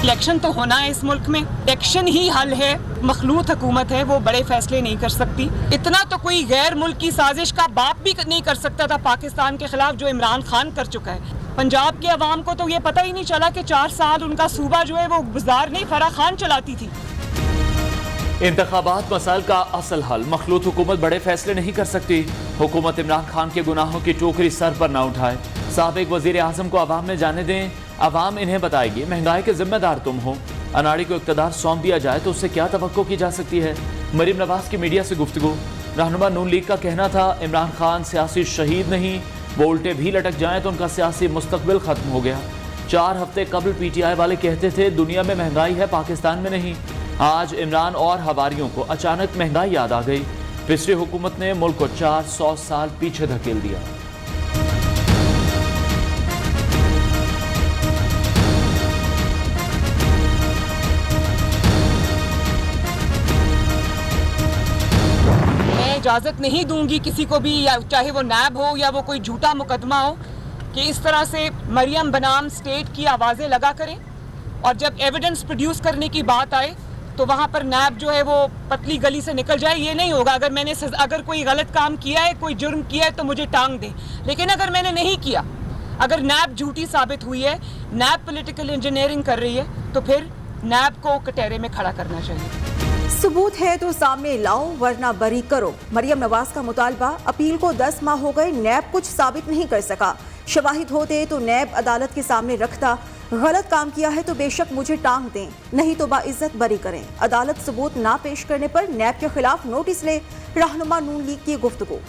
Election तो होना है इस मुल्क में, इलेक्शन ही हल है। मखलूत हुकूमत है, वो बड़े फैसले नहीं कर सकती। इतना तो कोई गैर मुल्की साजिश का बाप भी नहीं कर सकता था पाकिस्तान के खिलाफ जो इमरान खान कर चुका है। पंजाब के अवाम को तो ये पता ही नहीं चला कि 4 साल उनका सूबा जो है वो गुजार नहीं, फराह खान चलाती थी। इंतखाबात मसाइल का असल हल, मखलूत हुकूमत बड़े फैसले नहीं कर सकती। हुकूमत इमरान खान के गुनाहों की टोकरी सर पर ना उठाए। साबिक वजीर आजम को अवाम में जाने दें, अवाम इन्हें बताएगी महंगाई के जिम्मेदार तुम हो। अनाड़ी को इक़्तिदार सौंप दिया जाए तो उससे क्या तवक्को की जा सकती है। मरीम नवाज की मीडिया से गुफ्तगू। रहनुमा नून लीग का कहना था इमरान खान सियासी शहीद नहीं, वो उल्टे भी लटक जाएं तो उनका सियासी मुस्तकबिल खत्म हो गया। 4 हफ्ते कबल PTI वाले कहते थे दुनिया में महंगाई है, पाकिस्तान में नहीं। आज इमरान और हवारियों को अचानक महंगाई याद आ गई। पिछली हुकूमत ने मुल्क को 400 साल पीछे धकेल दिया। मैं इजाजत नहीं दूंगी किसी को भी, या चाहे वो नैब हो या वो कोई झूठा मुकदमा हो, कि इस तरह से मरियम बनाम स्टेट की आवाज़ें लगा करें। और जब एविडेंस प्रोड्यूस करने की बात आए तो वहाँ पर नैब जो है वो पतली गली से निकल जाए। ये नहीं होगा। अगर कोई गलत काम किया है, कोई जुर्म किया है तो मुझे टांग दे, लेकिन अगर मैंने नहीं किया, अगर नैब झूठी साबित हुई है, नैब पॉलिटिकल इंजीनियरिंग कर रही है, तो फिर नैब को कटहरे में खड़ा करना चाहिए। सबूत है तो सामने लाओ वरना बरी करो, मरियम नवाज का मुतालबा। अपील को 10 माह हो गए, नैब कुछ साबित नहीं कर सका। शवाहिद होते तो नैब अदालत के सामने रखता। गलत काम किया है तो बेशक मुझे टांग दें, नहीं तो बाइज्जत बरी करें। अदालत सबूत ना पेश करने पर नैब के खिलाफ नोटिस ले, रहनुमा नून लीग की गुफ्तगू।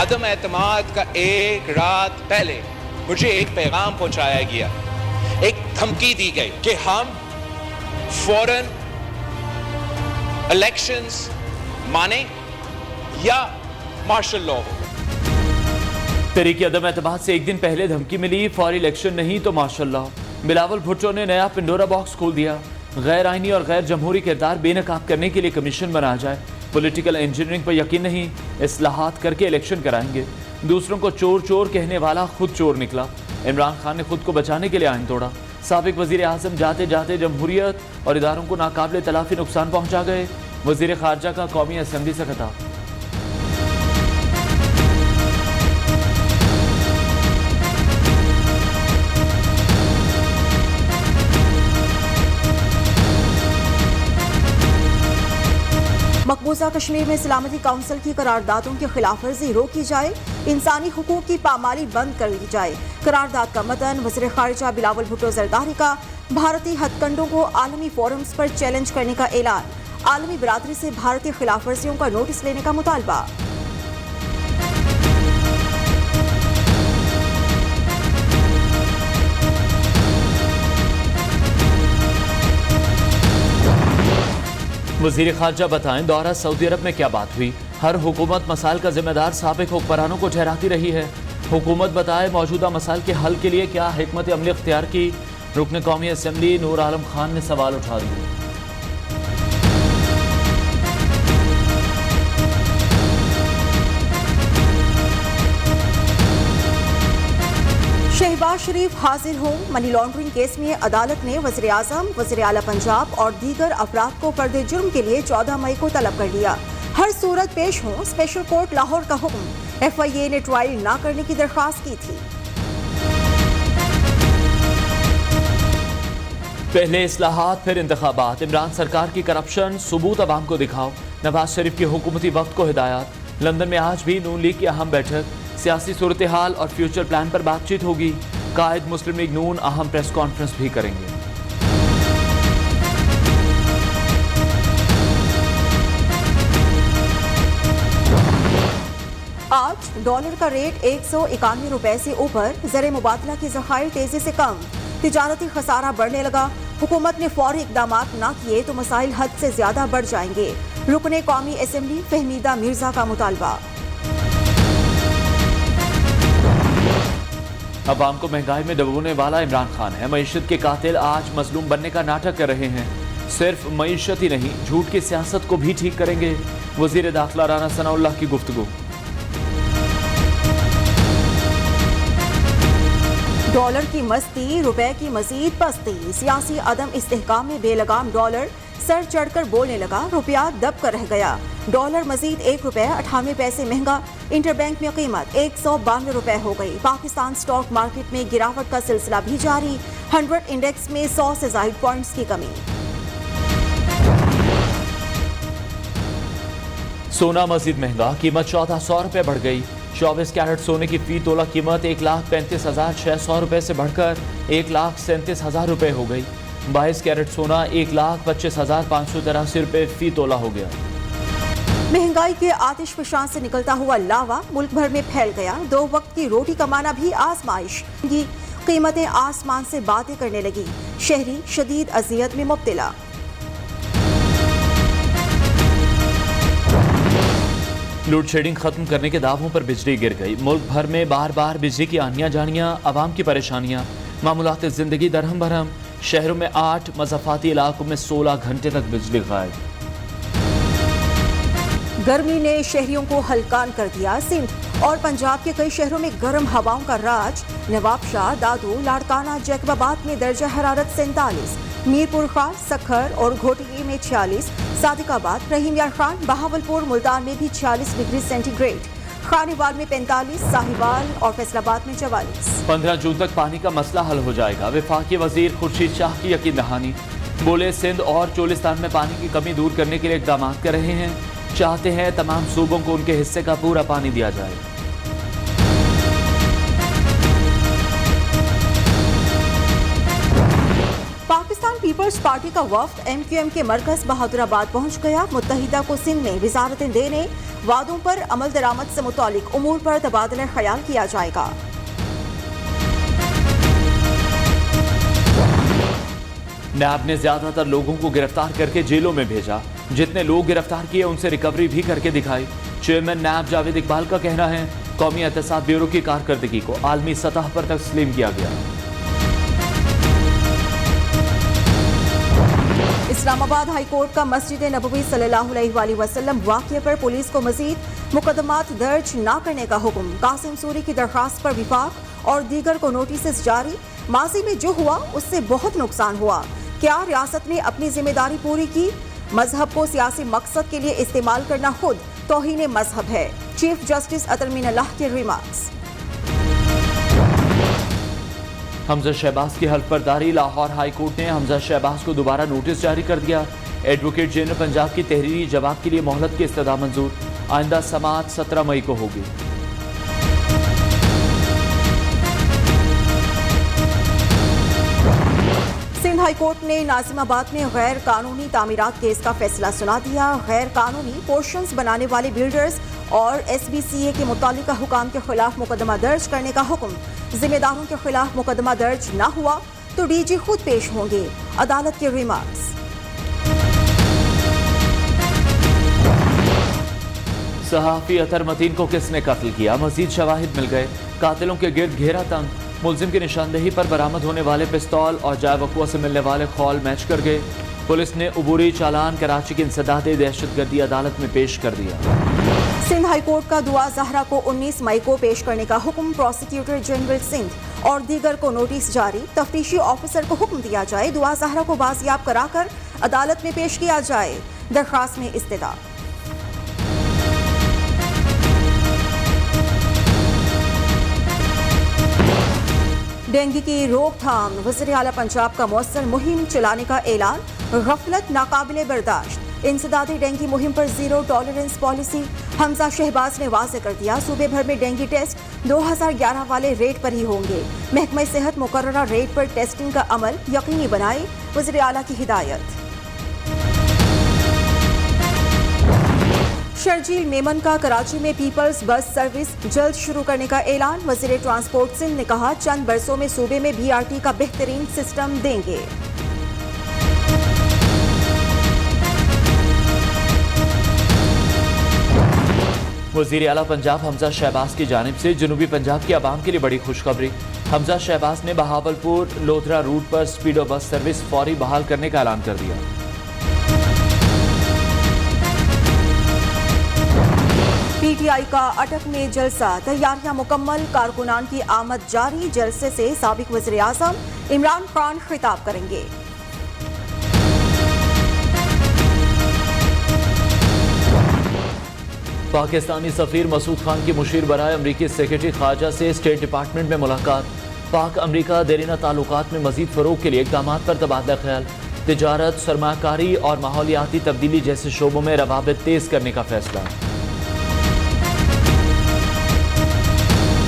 अदम एतमाद का एक रात पहले मुझे एक पैगाम पहुंचाया गया, एक धमकी दी गई कि हम फौरन इलेक्शंस माने या मार्शल लॉ हो। तहरीक अदम एतमाद से एक दिन पहले धमकी मिली, फौरी इलेक्शन नहीं तो मार्शल लॉ। बिलावल भुट्टो ने नया पिंडोरा बॉक्स खोल दिया। गैर आइनी और गैर जमहूरी किरदार बेनकाब करने के लिए कमीशन बनाया जाए। पॉलिटिकल इंजीनियरिंग पर यकीन नहीं, इस्लाहात करके इलेक्शन कराएंगे। दूसरों को चोर चोर कहने वाला खुद चोर निकला। इमरान खान ने खुद को बचाने के लिए आइन तोड़ा। साबिक वजीर आजम जाते जाते जमहूरियत और इदारों को नाकाबिले तलाफी नुकसान पहुंचा गए। वजीर खारजा का कौमी असम्बली से खिताब। मकबूजा कश्मीर में सलामती काउंसिल की करारदादों की खिलाफ वर्जी रोकी जाए, इंसानी हुकूक की पामाली बंद कर दी जाए। करारदाद का मतन वज़ीर खारिजा बिलावल भुट्टो जरदारी का भारतीय हथकंडों को आलमी फोरम्स पर चैलेंज करने का ऐलान। आलमी बरादरी से भारतीय खिलाफ वर्जियों का नोटिस लेने का मुतालबा। वज़ीर खारजा बताएं दौरा सऊदी अरब में क्या बात हुई। हर हुकूमत मसाइल का जिम्मेदार साबिक हुक्मरानों को ठहराती रही है। हुकूमत बताए मौजूदा मसाइल के हल के लिए क्या हिकमत अमली इख्तियार की। रुकन कौमी असम्बली नूर आलम खान ने सवाल उठा दिए। शहबाज शरीफ हाजिर हों। मनी लॉन्ड्रिंग केस में अदालत ने वज़ीर आज़म, वज़ीर आला पंजाब और दीगर अफराद को फर्द जुर्म के लिए 14 मई को तलब कर लिया। हर सूरत पेश हों। स्पेशल कोर्ट लाहौर का हुक्म। FIA ने ट्रायल ना करने की दरख्वास्त की थी। पहले इस्लाहात फिर इंतखाबात। इमरान सरकार की करप्शन सबूत अवाम को दिखाओ। नवाज शरीफ की हुकूमती वक्त को हिदायत। लंदन में आज भी नून लीग की अहम बैठक। सियासी सूरत हाल और फ्यूचर प्लान पर बातचीत होगी। कायद मुस्लिम लीग नून अहम प्रेस कॉन्फ्रेंस भी करेंगे। आज डॉलर का रेट 191 रुपए से ऊपर। ज़र मुबादला के ज़खायर तेजी से कम। तिजारती खसारा बढ़ने लगा। हुकूमत ने फौरी इकदाम ना किए तो मसाइल हद से ज्यादा बढ़ जाएंगे। रुकने कौमी असम्बली फहमीदा मिर्जा का मुतालबा। अवाम को महंगाई में डबोने वाला इमरान खान है। मईशत के कातिल आज मजलूम बनने का नाटक कर रहे हैं। सिर्फ मईशत ही नहीं, झूठ की सियासत को भी ठीक करेंगे। वजीर दाखिला राना सनाउल्लाह की गुफ्तगू। डॉलर की मस्ती, रुपए की मजीद पस्ती। सियासी अदम इस्तेहकाम में बेलगाम डॉलर सर चढ़कर बोलने लगा, रुपया दब कर रह गया। डॉलर मजीद 1 रुपये 98 पैसे महंगा। इंटरबैंक में कीमत 192 रुपए हो गई। पाकिस्तान स्टॉक मार्केट में गिरावट का सिलसिला भी जारी। 100 इंडेक्स में 100 से ज्यादा पॉइंट्स की कमी। सोना मजीद महंगा, कीमत 1400 रुपए बढ़ गई। 24 कैरेट सोने की फी तोला कीमत 1,35,600 रुपए से बढ़कर 1,37,000 रुपए हो गई। 22 कैरेट सोना 1,25,583 रुपए फी तोला हो गया। महंगाई के आतिश फशां से निकलता हुआ लावा मुल्क भर में फैल गया। 2 वक्त की रोटी कमाना भी आजमाइश की। कीमतें आसमान से बातें करने लगी। शहरी शदीद अजियत में मुब्तला। लोड शेडिंग खत्म करने के दावों पर बिजली गिर गई। मुल्क भर में बार बार बिजली की आनियां जानियां, आवाम की परेशानियां, मामूलात जिंदगी दरहम बरहम। शहरों में 8, मज़ाफ़ाती इलाकों में 16 घंटे तक बिजली गायब। गर्मी ने शहरियों को हलकान कर दिया। सिंध और पंजाब के कई शहरों में गर्म हवाओं का राज। नवाबशाह, दादू, लाड़काना, जैकबाबाद में दर्जा हरारत 47, मीरपुर खां, सखर और घोटगी में 46, सादिकाबाद, रहीम यार खान, बहावलपुर, मुल्तान में भी 46 डिग्री सेंटीग्रेड, खानीवाल में 45, साहिवाल और फैसलाबाद में 44। 15 जून तक पानी का मसला हल हो जाएगा। वफाकी वजीर खुर्शीद शाह की यकीन दहानी। बोले, सिंध और चोलिस्तान में पानी की कमी दूर करने के लिए इकदाम कर रहे हैं। चाहते हैं तमाम सूबों को उनके हिस्से का पूरा पानी दिया जाए। पाकिस्तान पीपल्स पार्टी का वफ्द MQM के मरकज बहादुराबाद पहुंच गया। मुत्तहिदा को सिंध में विजारतें देने, वादों पर अमल दरामद से मुतालिक उमूर पर तबादला ख्याल किया जाएगा। नैब ने ज्यादातर लोगों को गिरफ्तार करके जेलों में भेजा। जितने लोग गिरफ्तार किए उनसे रिकवरी भी करके दिखाई। चेयरमैन नैब जावेद इकबाल का कहना है, कौमी एहतसाब ब्यूरो की कारकर्दगी को आलमी सतह पर तस्लीम किया गया। इस्लामाबाद हाई कोर्ट का मस्जिद नबवी सल्लल्लाहु अलैहि वसल्लम वाक़ये पर पुलिस को मजीद मुकदमात दर्ज न करने का हुक्म। कासिम सूरी की दरख्वास्त पर विफाक और दीगर को नोटिस जारी। माजी में जो हुआ उससे बहुत नुकसान हुआ। क्या रियासत ने अपनी जिम्मेदारी पूरी की? मजहब को सियासी मकसद के लिए इस्तेमाल करना खुद तौहीन मजहब है। चीफ जस्टिस अतर मीनल्लाह के रिमार्क्स। हमजा शहबाज की हल्फ बर्दारी। लाहौर हाई कोर्ट ने हमजा शहबाज को दोबारा नोटिस जारी कर दिया। एडवोकेट जनरल पंजाब की तहरीरी जवाब के लिए मोहलत की इस्तदा मंजूर। आइंदा समाअत 17 मई को होगी। सिंध हाई कोर्ट ने नाजिमाबाद में गैर कानूनी तामीरात केस का फैसला सुना दिया। गैर कानूनी पोर्शंस बनाने वाले बिल्डर्स और SBCA के मुतालिका हुकाम के खिलाफ मुकदमा दर्ज करने का हुक्म। जिम्मेदारों के खिलाफ मुकदमा दर्ज न हुआ तो DG खुद पेश होंगे। अदालत के रिमार्क्स। सहाफी अतर मतीन को किसने कत्ल किया? मजीद शवाहिद मिल गए। कातिलों के गिर्द घेरा तंग। मुलजिम की निशानदेही पर बरामद होने वाले पिस्तौल और जाय वकुआ से मिलने वाले खौल मैच कर गए। पुलिस ने उबूरी चालान कराची की इंसदादे दहशतगर्दी अदालत में पेश कर दिया। सिंध हाई कोर्ट का दुआ जहरा को 19 मई को पेश करने का हुक्म। प्रोसिक्यूटर जनरल सिंध और दीगर को नोटिस जारी। तफ्तीशी ऑफिसर को हुक्म दिया जाए दुआ जहरा को बाजियाब कराकर अदालत में पेश किया जाए। दरख्वास्त में इस्तदा। डेंगू की रोकथाम। वज़ीर आला पंजाब का मौसर मुहिम चलाने का ऐलान। गफलत नाकाबिले बर्दाश्त। इंसदादी डेंगू मुहिम पर zero tolerance policy. Hamza Shahbaz ने वाज़ेह कर दिया, सूबे भर में डेंगू टेस्ट 2011 वाले रेट पर ही होंगे। महकमा सेहत मुकर्ररा रेट पर टेस्टिंग का अमल यकीनी बनाए। वज़ीर आला की हिदायत। शर्जील मेमन का कराची में पीपल्स बस सर्विस जल्द शुरू करने का ऐलान। वज़ीर ट्रांसपोर्ट सिंध ने कहा, चंद बरसों में सूबे में BRT का बेहतरीन सिस्टम देंगे। वज़ीर आला पंजाब हमजा शहबाज की जानिब से जनूबी पंजाब के अवाम के लिए बड़ी खुशखबरी। हमजा शहबाज ने बहावलपुर लोधरा रूट पर स्पीडो बस सर्विस फौरी बहाल करने का ऐलान कर दिया। पीटीआई का अटक में जलसा, तैयारियां मुकम्मल, कारकुनान की आमद जारी। जलसे से साबिक वज़ीर आज़म इमरान खान खिताब करेंगे। पाकिस्तानी सफीर मसूद खान की मुशीर बराए अमरीकी सेक्रेटरी खारजा से स्टेट डिपार्टमेंट में मुलाकात। पाक अमरीका देरीना ताल्लुकात में मजीद फ़रोग के लिए इक़दामात पर तबादला ख्याल। तिजारत, सरमाकारी और माहौलियाती तब्दीली जैसे शोबों में रवाबित तेज़ करने का फैसला।